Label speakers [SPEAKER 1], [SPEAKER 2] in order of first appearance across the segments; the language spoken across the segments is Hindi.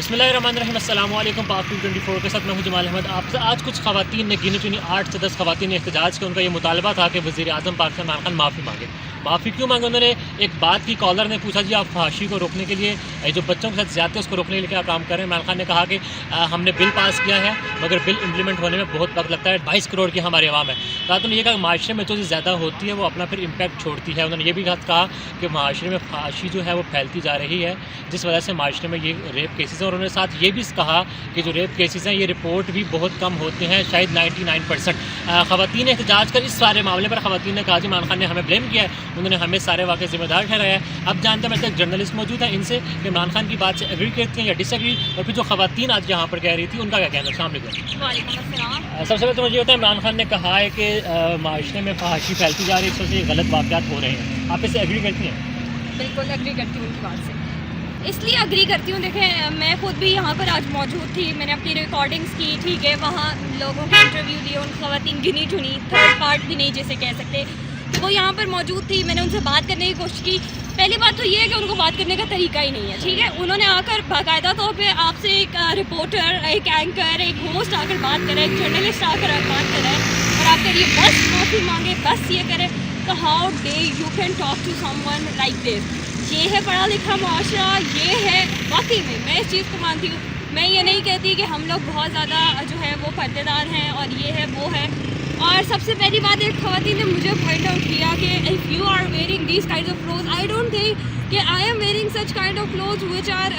[SPEAKER 1] बिस्मिल्लाहिर्रहमानिर्रहीम अस्सलाम वालेकुम। पाक 24 के साथ मैं हूं जमाल अहमद। आपसे आज कुछ ख़वातीन ने गिनी चुनी 8 से 10 ख़वातीन ने एहतजाज किया। उनका ये मुतालबा था कि वज़ीर आज़म पाक से इमरान खान माफ़ी मांगे। माफ़ी क्यों मांगे? उन्होंने एक बात की, कॉलर ने पूछा जी आप फहाशी को रोकने के लिए, जो बच्चों के साथ ज़्यादती है उसको रोकने के लिए क्या काम कर रहे हैं? इमरान खान ने कहा कि हमने बिल पास किया है मगर बिल इम्प्लीमेंट होने में बहुत वक्त लगता है। 22 करोड़ की हमारी आवाम है। कहा तो ये कहा माशरे में जो ज़्यादा होती है वो अपना फिर इम्पैक्ट छोड़ती है। उन्होंने ये भी कहा कि माशरे में फहाशी जो है वो फैलती जा रही है, जिस वजह से माशरे में ये रेप केसेस हैं। और उन्होंने साथ ये भी कहा कि जो रेप केसेस हैं ये रिपोर्ट भी बहुत कम होते हैं, शायद 99%। ख़वातीन ने एहतजाज कर इस सारे मामले पर ख़वातीन ने कहा जी इमरान खान ने हमें ब्लेम किया है, उन्होंने हमें सारे वाक़े ज़िम्मेदार ठहराया है। अब जानते हैं, मेरे एक जर्नलिस्ट मौजूद है, इनसे कि इमरान खान की बात से एग्री करती हैं या डिसएग्री, और फिर जो ख़वातीन आज यहाँ पर कह रही थी उनका क्या कहना है। सबसे पहले तो मुझे होता है, इमरान खान ने कहा है कि माशरे में फहाशी फैलती जा रही है, इस वजह से गलत वाक़यात हो रहे हैं। आप इससे एग्री करती हैं?
[SPEAKER 2] बिल्कुल एग्री करती हूँ उनकी बात से, इसलिए एग्री करती हूँ। देखें, मैं खुद भी यहाँ पर आज मौजूद थी, मैंने अपनी रिकॉर्डिंग्स की, ठीक है, वहाँ लोगों के इंटरव्यू दिए, उन ख़वातीन गिनी चुनी, थर्ड पार्ट भी नहीं जिसे कह सकते, वो यहाँ पर मौजूद थी। मैंने उनसे बात करने की कोशिश की। पहली बात तो ये है कि उनको बात करने का तरीका ही नहीं है, ठीक है। उन्होंने आकर बाकायदा तौर पे आपसे एक रिपोर्टर, एक एंकर, एक होस्ट आकर बात करे, एक जर्नलिस्ट आकर बात करे और आप करिए बस माफ़ी मांगे, बस ये करे, तो how day you can talk to someone like this. ये है पढ़ा लिखा मुआशरा, ये है वाकई में, मैं इस चीज़ को मानती हूँ। मैं ये नहीं कहती कि हम लोग बहुत ज़्यादा जो है वो पर्देदार हैं और ये है वो है। और सबसे पहली बात, एक ख़वातीन ने मुझे पॉइंट आउट किया कि if you are wearing these kind of cloth, I don't think कि I am wearing such kind of cloth which are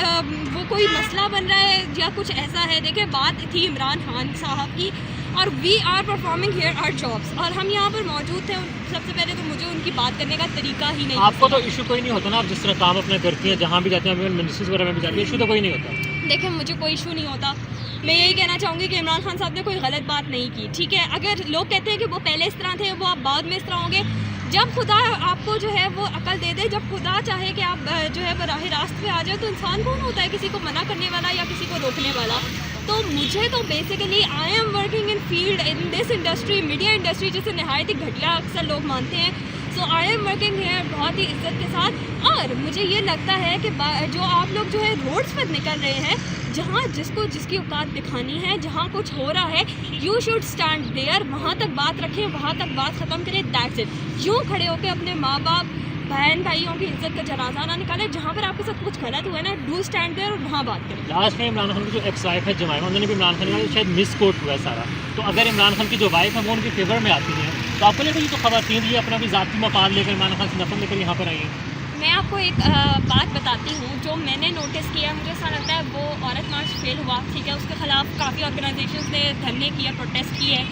[SPEAKER 2] वो कोई मसला बन रहा है या कुछ ऐसा है। देखिए, बात थी इमरान खान साहब की और we are performing here our jobs और हम यहाँ पर मौजूद थे। सबसे पहले तो मुझे उनकी बात करने का तरीका ही नहीं।
[SPEAKER 1] आपको तो इशू कोई नहीं होता ना, आप जिस तरह काम अपना करती हैं, जहाँ भी जाते हैं, मिनिस्ट्रीज वगैरह में भी जाती है, इशू तो कोई नहीं होता?
[SPEAKER 2] देखिए, मुझे कोई इशू नहीं होता। मैं यही कहना चाहूँगी कि इमरान खान साहब ने कोई गलत बात नहीं की, ठीक है। अगर लोग कहते हैं कि वो पहले इस तरह थे, वो आप बाद में इस तरह होंगे, जब खुदा आपको जो है वो अकल दे दे, जब खुदा चाहे कि आप जो है बराह रास्त पे आ जाए, तो इंसान कौन होता है किसी को मना करने वाला या किसी को रोकने वाला। तो मुझे तो basically I am working in field in this industry, media industry, जिसे नहायत ही घटिया अक्सर लोग मानते हैं। सो आई एम वर्किंग है बहुत ही इज्जत के साथ। और मुझे ये लगता है कि जो आप लोग जो है रोड्स पर निकल रहे हैं, जहाँ जिसको जिसकी औकात दिखानी है, जहाँ कुछ हो रहा है, यू शुड स्टैंड देयर, वहाँ तक बात रखें, वहाँ तक बात ख़त्म करें, दैट्स इट। यूँ खड़े होकर अपने माँ बाप, बहन भाइयों की इज्जत का जनाजा ना निकाले। जहाँ पर आपके साथ कुछ गलत हुआ है ना, डू स्टैंड देयर और वहाँ बात करें।
[SPEAKER 1] लास्ट में इमरान खान की जो एक्स वाइफ है जमाइमा, उन्होंने भी इमरान खान का शायद मिस कोट हुआ है सारा। तो अगर इमरान खान की जो वाइफ है वो उनके फेवर में आती है, तो आपको लगता है ये तो ख़वातीन ये अपना भी ज़ाती मफाद लेकर इमरान खान से नफरत लेकर यहाँ पर आई है?
[SPEAKER 2] मैं आपको एक बात बताती हूँ जो मैंने नोटिस किया। मुझे ऐसा लगता है वो औरत मार्च फेल हुआ, ठीक है, उसके ख़िलाफ़ काफ़ी ऑर्गेनाइजेशंस ने धरने किए, प्रोटेस्ट किए।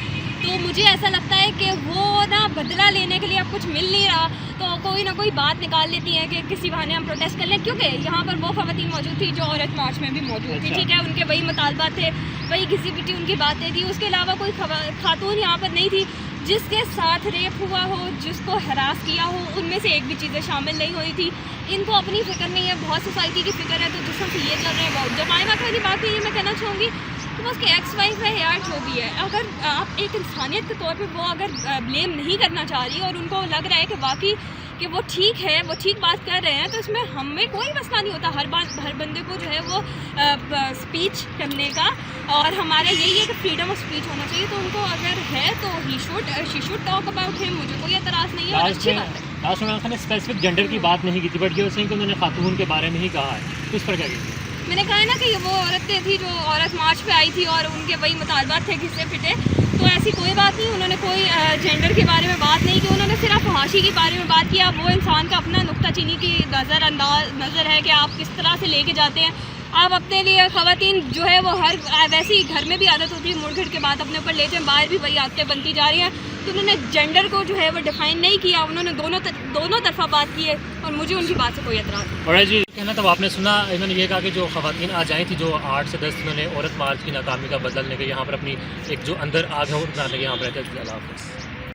[SPEAKER 2] तो मुझे ऐसा लगता है कि वो ना बदला लेने के लिए अब कुछ मिल नहीं रहा, तो कोई ना कोई बात निकाल लेती हैं कि किसी बहाने हम प्रोटेस्ट कर लें, क्योंकि यहाँ पर वो ख़वातीन मौजूद थी जो औरत मार्च में भी मौजूद थी, ठीक है। उनके वही मुतालबा थे, वही घिसी पिटी उनकी बातें थी। उसके अलावा कोई खातून यहाँ पर नहीं थी जिसके साथ रेप हुआ हो, जिसको हरास किया हो, उनमें से एक भी चीज़ें शामिल नहीं हुई थी। इनको अपनी फ़िक्र नहीं है, बहुत सोसाइटी की फ़िक्र है, तो जिस तरह से ये चल रहे हैं बहुत। जमाइमा की बात है, ये मैं कहना चाहूँगी कि वो उसकी एक्स वाइफ है यार, जो भी है, अगर आप एक इंसानियत के तौर पर वो अगर ब्लेम नहीं करना चाह रही और उनको लग रहा है कि वाकई कि वो ठीक है, वो ठीक बात कर रहे हैं, तो इसमें हमें कोई मसला नहीं होता। हर बंदे को जो है वो स्पीच करने का, और हमारा यही है कि फ्रीडम ऑफ स्पीच होना चाहिए। तो उनको अगर है तो she should talk about him, मुझे कोई एतराज़ नहीं है, अच्छी बात है।
[SPEAKER 1] लास्ट में इमरान खान ने स्पेसिफिक जेंडर की बात नहीं की थी, बट ये कि उन्होंने खातून के बारे में ही कहा है, तो इस पर क्या कीजिए?
[SPEAKER 2] मैंने कहा ना कि वो औरतें थी जो औरत मार्च पे आई थी और उनके वही मुतालबात थे घिसे पिटे, तो ऐसी कोई बात नहीं। उन्होंने कोई जेंडर के बारे में बात नहीं की, उन्होंने सिर्फ फहाशी के बारे में बात किया। वो इंसान का अपना नुक्ताचीनी की नज़र है कि आप किस तरह से लेके जाते हैं। आप अपने लिए ख़वातीन जो है वो हर वैसे ही घर में भी आदत होती है मुड़ घिड़ के बात अपने ऊपर लेते हैं, बाहर भी वही आदतें बनती जा रही हैं। तो उन्होंने जेंडर को जो है वो डिफ़ाइन नहीं किया, उन्होंने दोनों तरफा बात की है और मुझे उनकी बात से कोई एतराज़ नहीं।
[SPEAKER 1] और जी कहना तो आपने सुना, इन्होंने ये कहा कि जो ख़वातीन आज आई थी, जो 8 से 10 उन्होंने औरत मार्च की नाकामी का बदला लेकर यहाँ पर अपनी एक जो अंदर आग है वो यहाँ पर रहते थे। अल्लाह हाफ़िज़।